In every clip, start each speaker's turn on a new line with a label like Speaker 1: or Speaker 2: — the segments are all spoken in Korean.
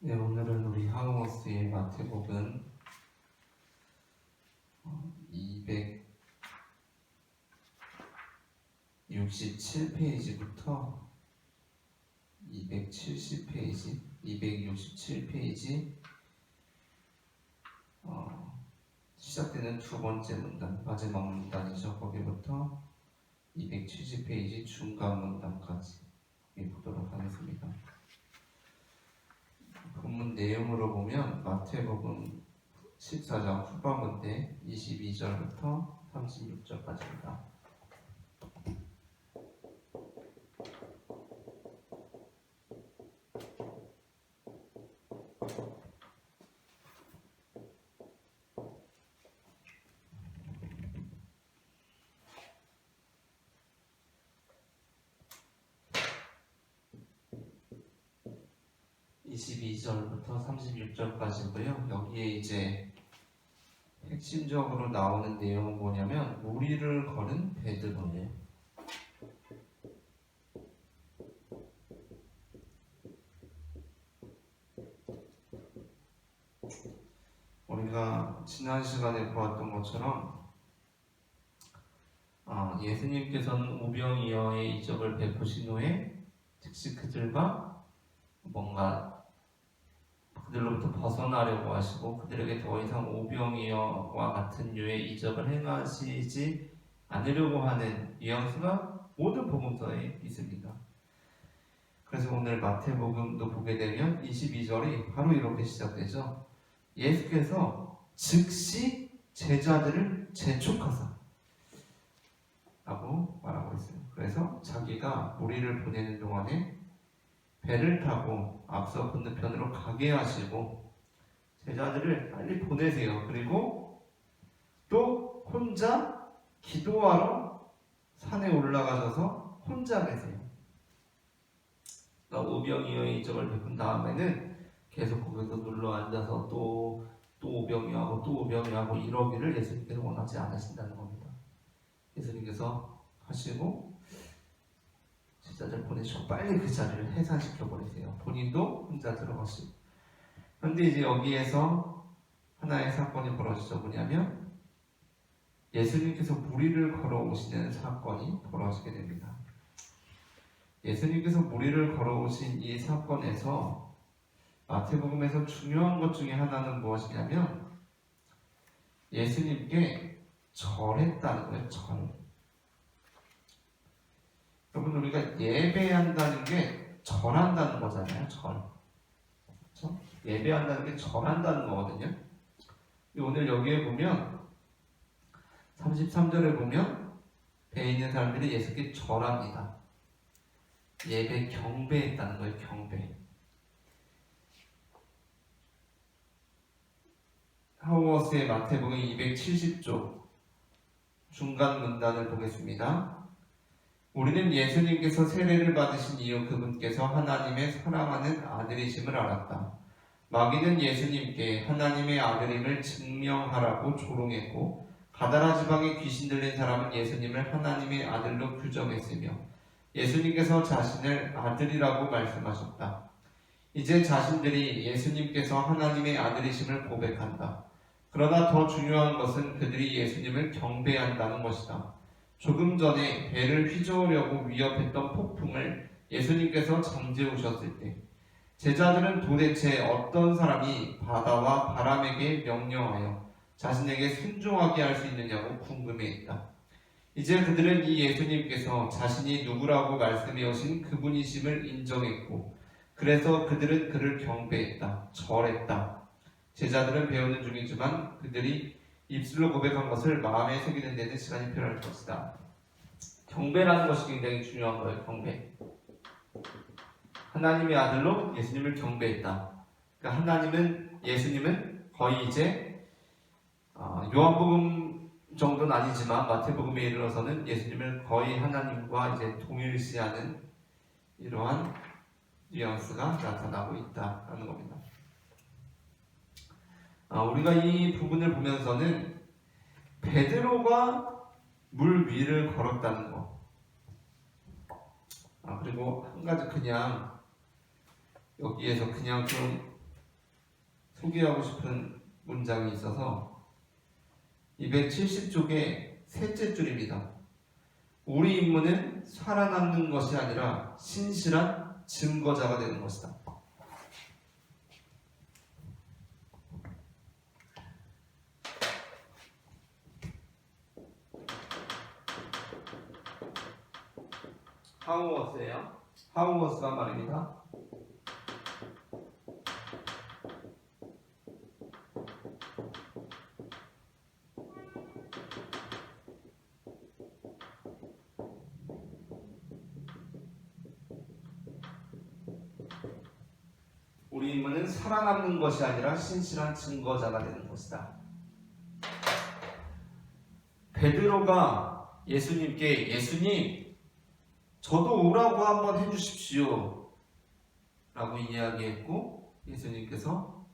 Speaker 1: 네, 오늘은 우리 하우머스의 마태복음 267페이지부터 270페이지, 267페이지 시작되는 두 번째 문단, 마지막 문단이죠. 거기부터 270페이지 중간 문단까지 보도록 하겠습니다. 본문 내용으로 보면 마태복음 14장 후반문대 22절부터 36절까지입니다. (22절부터) (36절까지고요) 여기에 이제 핵심적으로 나오는 내용은 뭐냐면 무리를 걸은 베드로예요. 우리가 지난 시간에 보았던 것처럼 예수님께서는 오병이어의 이적을 베푸신 후에 즉시 그들과 뭔가 그들로부터 벗어나려고 하시고 그들에게 더 이상 오병이어와 같은 류의 이적을 행하시지 않으려고 하는 뉘앙스가 모든 복음서에 있습니다. 그래서 오늘 마태복음도 보게 되면 22절이 바로 이렇게 시작되죠. 예수께서 즉시 제자들을 재촉하사 라고 말하고 있어요. 그래서 자기가 무리를 보내는 동안에 배를 타고 앞서 건너편으로 가게 하시고 제자들을 빨리 보내세요. 그리고 또 혼자 기도하러 산에 올라가셔서 혼자 계세요. 그러니까 오병이어의 이적을 베푼 다음에는 계속 거기서 눌러 앉아서 또 오병이어하고 또 오병이어하고 이러기를 예수님께서 원하지 않으신다는 겁니다. 예수님께서 하시고 제자들 보내시고 빨리 그 자리를 해산시켜 버리세요. 본인도 혼자 들어가시고. 그런데 이제 여기에서 하나의 사건이 벌어지죠. 뭐냐면 예수님께서 무리를 걸어오시는 사건이 벌어지게 됩니다. 예수님께서 무리를 걸어오신 이 사건에서 마태복음에서 중요한 것 중에 하나는 무엇이냐면 예수님께 절했다는 거예요. 절. 여러분, 우리가 예배한다는 게 절한다는 거잖아요. 절. 그렇죠? 예배한다는 게 절한다는 거거든요. 오늘 여기에 보면 33절에 보면 배에 있는 사람들이 예수께 절합니다. 예배 경배했다는 거예요. 경배. 하우머스의 마태복음 270쪽 중간 문단을 보겠습니다. 우리는 예수님께서 세례를 받으신 이후 그분께서 하나님의 사랑하는 아들이심을 알았다. 마귀는 예수님께 하나님의 아들임을 증명하라고 조롱했고 가다라 지방에 귀신 들린 사람은 예수님을 하나님의 아들로 규정했으며 예수님께서 자신을 아들이라고 말씀하셨다. 이제 자신들이 예수님께서 하나님의 아들이심을 고백한다. 그러나 더 중요한 것은 그들이 예수님을 경배한다는 것이다. 조금 전에 배를 휘저으려고 위협했던 폭풍을 예수님께서 잠재우셨을 때 제자들은 도대체 어떤 사람이 바다와 바람에게 명령하여 자신에게 순종하게 할 수 있느냐고 궁금해했다. 이제 그들은 이 예수님께서 자신이 누구라고 말씀해 오신 그분이심을 인정했고 그래서 그들은 그를 경배했다. 절했다. 제자들은 배우는 중이지만 그들이 입술로 고백한 것을 마음에 새기는 데는 시간이 필요할 것이다. 경배라는 것이 굉장히 중요한 거예요. 경배. 하나님의 아들로 예수님을 경배했다. 그러니까 예수님은 거의 이제 요한복음 정도는 아니지만 마태복음에 이르러서는 예수님을 거의 하나님과 이제 동일시하는 이러한 뉘앙스가 나타나고 있다라는 겁니다. 우리가 이 부분을 보면서는 베드로가 물 위를 걸었다는 거. 그리고 한 가지 그냥 여기에서 그냥 좀 소개하고 싶은 문장이 있어서 270쪽의 셋째 줄입니다. 우리 임무는 살아남는 것이 아니라 신실한 증거자가 되는 것이다. 하우머스예요. 하우머스가 말입니다. 우리 임무는 살아남는 것이 아니라 신실한 증거자가 되는 것이다. 베드로가 예수님께 예수님 저도 오라고 한번 해주십시오 라고 이야기했고 예수님께서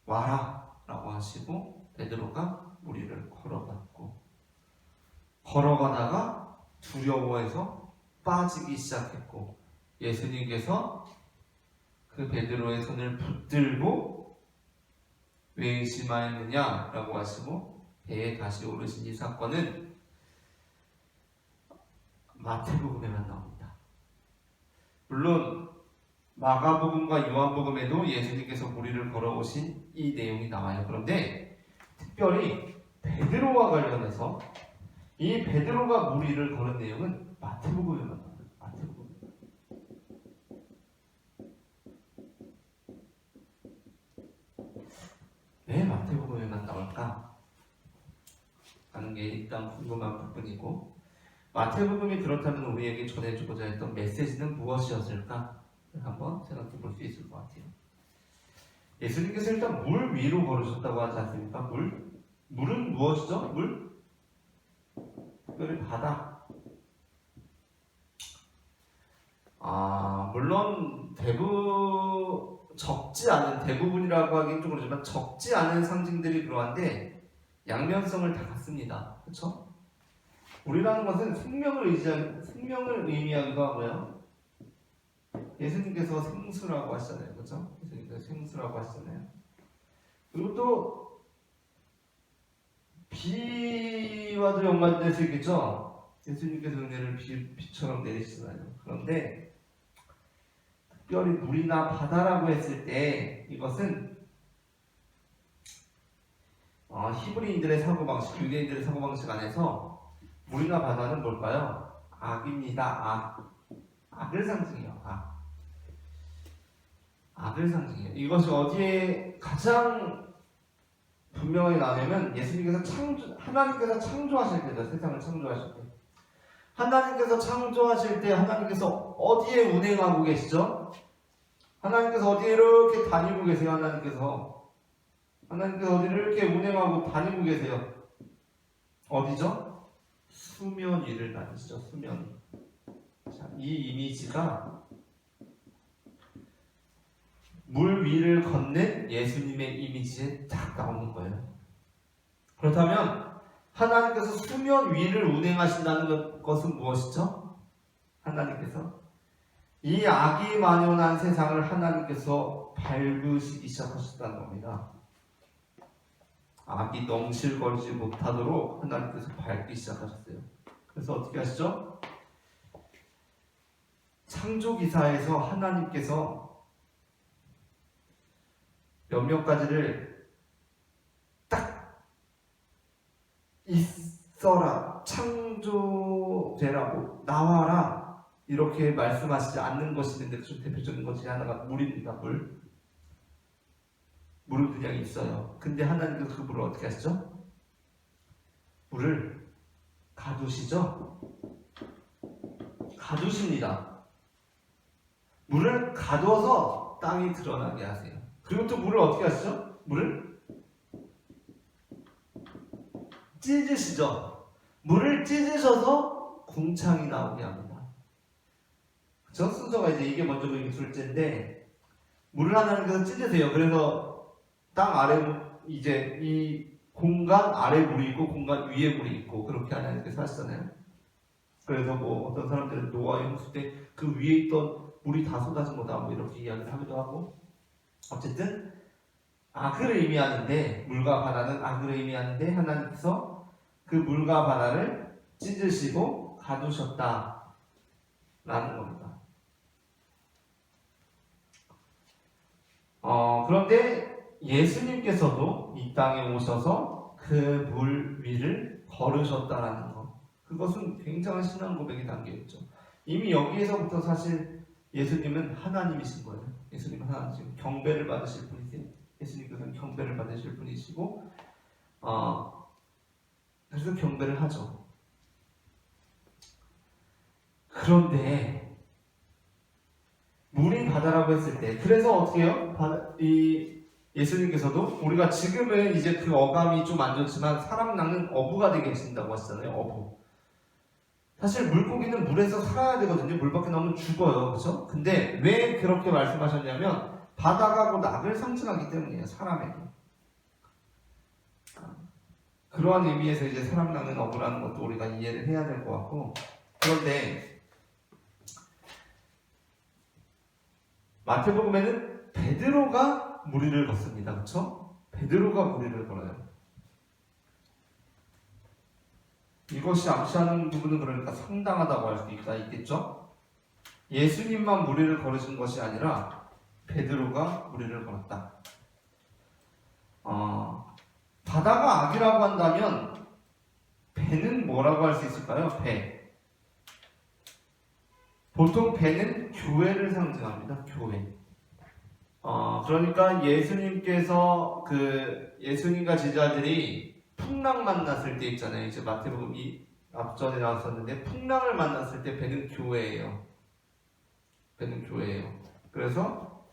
Speaker 1: 와라 라고 하시고 베드로가 무리를 걸어가다가 두려워해서 빠지기 시작했고 예수님께서 그 베드로의 손을 붙들고 왜 의심하였느냐 라고 하시고 배에 다시 오르신 이 사건은 마태복음에만 나옵니다. 물론 마가복음과 요한복음에도 예수님께서 무리를 걸어오신 이 내용이 나와요. 그런데 특별히 베드로와 관련해서 이 베드로가 무리를 걸은 내용은 마태복음에만 나와요. 마태복음. 왜 마태복음에만 나올까? 하는 게 일단 궁금한 부분이고 마태복음이 그렇다면 우리에게 전해주고자 했던 메시지는 무엇이었을까? 한번 생각해 볼 수 있을 것 같아요. 예수님께서 일단 물 위로 걸으셨다고 하지 않습니까? 물은 무엇이죠? 특별히 바다. 물론 적지 않은, 대부분이라고 하긴 좀 그러지만 적지 않은 상징들이 그러한데 양면성을 다 갖습니다. 그렇죠? 우리라는 것은 생명을 의미하기도 하고요. 예수님께서 생수라고 하시잖아요. 그렇죠? 예수님께서 생수라고 하시잖아요. 그리고 또 비와도 연관될 수 있겠죠? 예수님께서 은혜를 비처럼 내리시잖아요. 그런데 특별히 물이나 바다라고 했을 때 이것은 히브리인들의 사고방식, 유대인들의 사고방식 안에서 물이나 바다는 뭘까요? 악입니다. 악을 상징해요. 악을 상징해요. 이것이 어디에 가장 분명히 나오냐면 예수님께서 하나님께서 창조하실 때죠. 세상을 창조하실 때. 하나님께서 창조하실 때 하나님께서 어디에 운행하고 계시죠? 하나님께서 어디에 이렇게 다니고 계세요. 하나님께서 어디를 이렇게 운행하고 다니고 계세요. 어디죠? 수면 위를 다니시죠. 수면. 자, 이 이미지가 물 위를 걷는 예수님의 이미지에 딱 나오는 거예요. 그렇다면 하나님께서 수면 위를 운행하신다는 것은 무엇이죠? 하나님께서 이 악이 만연한 세상을 하나님께서 밟으시기 시작하셨다는 겁니다. 악이 넘실거리지 못하도록 하나님께서 밟기 시작하셨어요. 그래서 어떻게 하시죠? 창조기사에서 하나님께서 몇몇 가지를 딱 있어라, 창조되라고, 나와라 이렇게 말씀하시지 않는 것이 있는데 그 중 대표적인 것 중에 하나가 물입니다. 물은 그냥 있어요. 근데 하나님께서 그 물을 어떻게 하시죠? 물을 가두시죠? 가두십니다. 물을 가두어서 땅이 드러나게 하세요. 그리고 또 물을 어떻게 하시죠? 물을 찢으시죠? 물을 찢으셔서 궁창이 나오게 합니다. 저 순서가 이게 먼저 보이기 둘째인데 물을 하나님께서 찢으세요. 그래서 땅 아래 이제 이 공간 아래 물이 있고 공간 위에 물이 있고 그렇게 하나님께서 하시잖아요. 그래서 어떤 사람들은 노아의 홍수 때 그 위에 있던 물이 다 쏟아진 거다 이렇게 이야기를 하기도 하고 어쨌든 악을 의미하는데, 물과 바다는 악을 의미하는데 하나님께서 그 물과 바다를 찢으시고 가두셨다라는 겁니다. 그런데 예수님께서도 이 땅에 오셔서 그 물 위를 걸으셨다라는 것, 그것은 굉장한 신앙 고백이 담겨 있죠. 이미 여기에서부터 사실 예수님은 하나님이신 거예요. 예수님은 하나님, 경배를 받으실 분이세요. 예수님께서는 경배를 받으실 분이시고, 그래서 경배를 하죠. 그런데 물이 바다라고 했을 때, 그래서 어떻게 해요? 예수님께서도 우리가 지금은 이제 그 어감이 좀 안 좋지만 사람 낚는 어부가 되게 계신다고 하시잖아요. 어부. 사실 물고기는 물에서 살아야 되거든요. 물 밖에 나오면 죽어요. 그렇죠? 근데 왜 그렇게 말씀하셨냐면 바다가 곧 악을 상징하기 때문이에요. 사람에게. 그러한 의미에서 이제 사람 낚는 어부라는 것도 우리가 이해를 해야 될 것 같고, 그런데 마태복음에는 베드로가 무리를 걷습니다. 그렇죠? 베드로가 무리를 걸어요. 이것이 암시하는 부분은 그러니까 상당하다고 할 수 있겠죠? 예수님만 무리를 걸으신 것이 아니라 베드로가 무리를 걸었다. 바다가 악이라고 한다면 배는 뭐라고 할 수 있을까요? 배. 보통 배는 교회를 상징합니다. 교회. 그러니까 예수님께서 예수님과 제자들이 풍랑 만났을 때 있잖아요. 이제 마태복음 앞전에 나왔었는데 풍랑을 만났을 때 배는 교회예요. 배는 교회예요. 그래서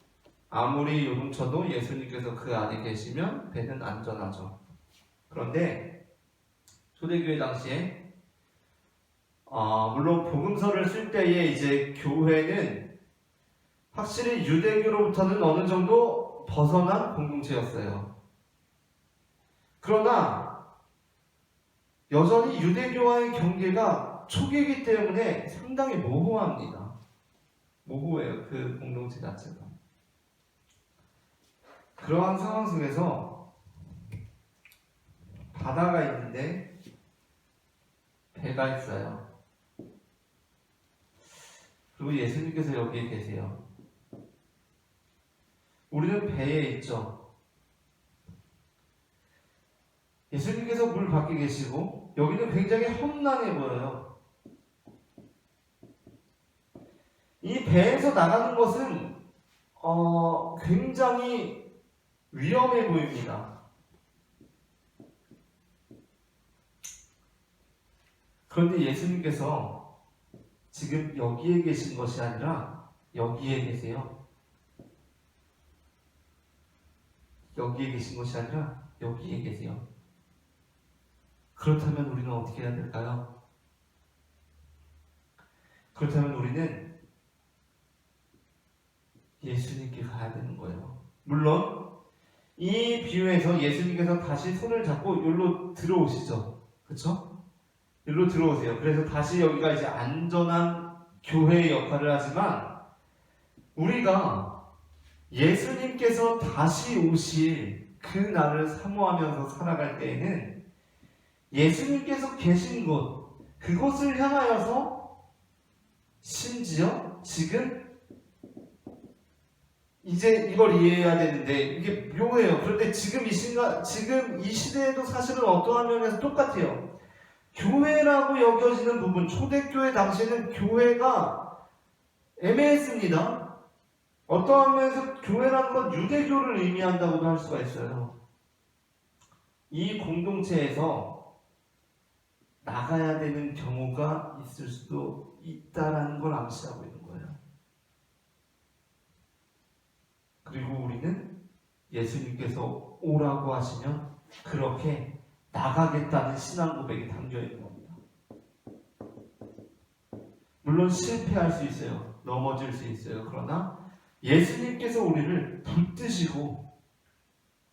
Speaker 1: 아무리 요동쳐도 예수님께서 그 안에 계시면 배는 안전하죠. 그런데 초대교회 당시에 물론 복음서를 쓸 때에 이제 교회는 확실히 유대교로부터는 어느 정도 벗어난 공동체였어요. 그러나 여전히 유대교와의 경계가 초기이기 때문에 상당히 모호합니다. 모호해요. 그 공동체 자체가. 그러한 상황 속에서 바다가 있는데 배가 있어요. 그리고 예수님께서 여기에 계세요. 우리는 배에 있죠. 예수님께서 물 밖에 계시고 여기는 굉장히 험난해 보여요. 이 배에서 나가는 것은 굉장히 위험해 보입니다. 그런데 예수님께서 지금 여기에 계신 것이 아니라 여기에 계세요. 여기에 계신 것이 아니라 여기에 계세요. 그렇다면 우리는 어떻게 해야 될까요? 그렇다면 우리는 예수님께 가야 되는 거예요. 물론 이 비유에서 예수님께서 다시 손을 잡고 여기로 들어오시죠. 그렇죠? 여기로 들어오세요. 그래서 다시 여기가 이제 안전한 교회의 역할을 하지만 우리가 예수님께서 다시 오실 그 날을 사모하면서 살아갈 때에는 예수님께서 계신 곳, 그곳을 향하여서 심지어 지금 이제 이걸 이해해야 되는데 이게 묘해요. 그런데 지금 이 시대에도 사실은 어떠한 면에서 똑같아요. 교회라고 여겨지는 부분, 초대교회 당시에는 교회가 애매했습니다. 어떠한 면에서 교회라는 건 유대교를 의미한다고도 할 수가 있어요. 이 공동체에서 나가야 되는 경우가 있을 수도 있다라는 걸 암시하고 있는 거예요. 그리고 우리는 예수님께서 오라고 하시면 그렇게 나가겠다는 신앙 고백이 담겨 있는 겁니다. 물론 실패할 수 있어요. 넘어질 수 있어요. 그러나 예수님께서 우리를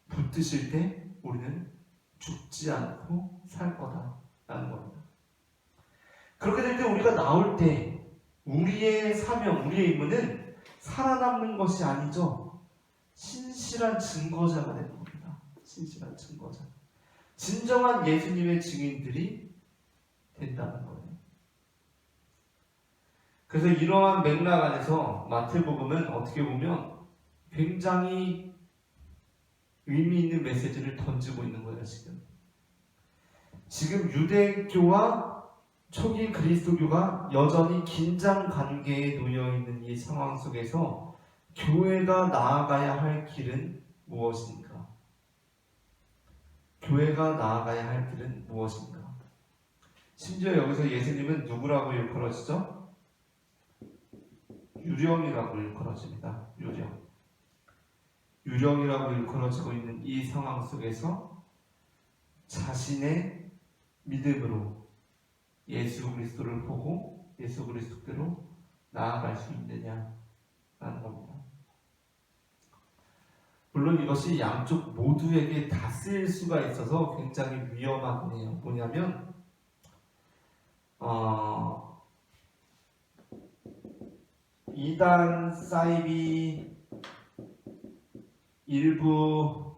Speaker 1: 붙드실 때 우리는 죽지 않고 살 거다라는 겁니다. 그렇게 될 때 우리가 나올 때 우리의 사명, 우리의 임무는 살아남는 것이 아니죠. 신실한 증거자가 되는 겁니다. 진실한 증거자. 진정한 예수님의 증인들이 된다는 거예요. 그래서 이러한 맥락 안에서 마태복음은 어떻게 보면 굉장히 의미 있는 메시지를 던지고 있는 거예요, 지금. 지금 유대교와 초기 그리스도교가 여전히 긴장 관계에 놓여 있는 이 상황 속에서 교회가 나아가야 할 길은 무엇인가? 교회가 나아가야 할 길은 무엇인가? 심지어 여기서 예수님은 누구라고 일컬어지죠? 유령이라고 일컬어집니다. 유령이라고 일컬어지고 있는 이 상황 속에서 자신의 믿음으로 예수 그리스도를 보고 예수 그리스도대로 나아갈 수 있느냐라는 겁니다. 물론 이것이 양쪽 모두에게 다 쓰일 수가 있어서 굉장히 위험하긴 해요. 뭐냐면 이단 사이비 일부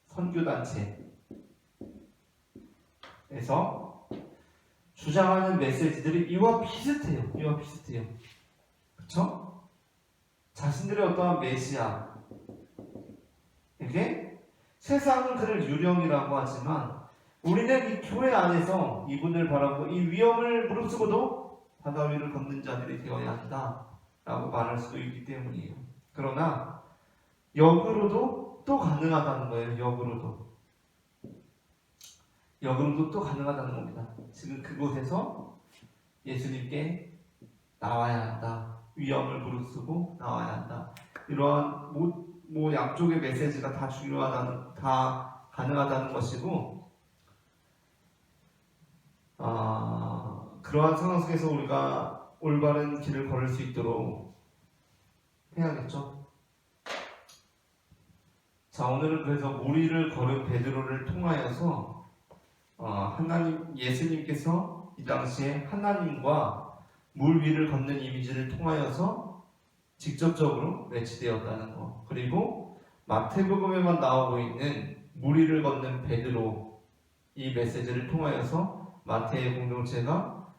Speaker 1: 선교단체에서 주장하는 메시지들이 이와 비슷해요. 그렇죠? 자신들의 어떠한 메시아, 이게 세상은 그를 유령이라고 하지만 우리는 이 교회 안에서 이분을 바라보고 이 위험을 무릅쓰고도 바다 위를 걷는 자들이 되어야 한다라고 말할 수도 있기 때문이에요. 그러나 역으로도 또 가능하다는 거예요. 역으로도 또 가능하다는 겁니다. 지금 그곳에서 예수님께 나와야 한다. 위험을 무릅쓰고 나와야 한다. 이러한 양쪽의 메시지가 다 중요하다는, 다 가능하다는 것이고, 그러한 상황 속에서 우리가 올바른 길을 걸을 수 있도록 해야겠죠. 자, 오늘은 그래서 무리를 걸은 베드로를 통하여서 예수님께서 이 당시에 하나님과 물 위를 걷는 이미지를 통하여서 직접적으로 매치되었다는 것, 그리고 마태복음에만 나오고 있는 무리를 걷는 베드로, 이 메시지를 통하여서 마태의 공동체가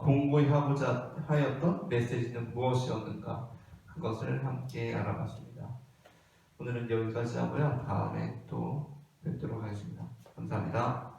Speaker 1: 공고히 하고자 하였던 메시지는 무엇이었는가, 그것을 함께 알아봤습니다. 오늘은 여기까지 하고요. 다음에 또 뵙도록 하겠습니다. 감사합니다.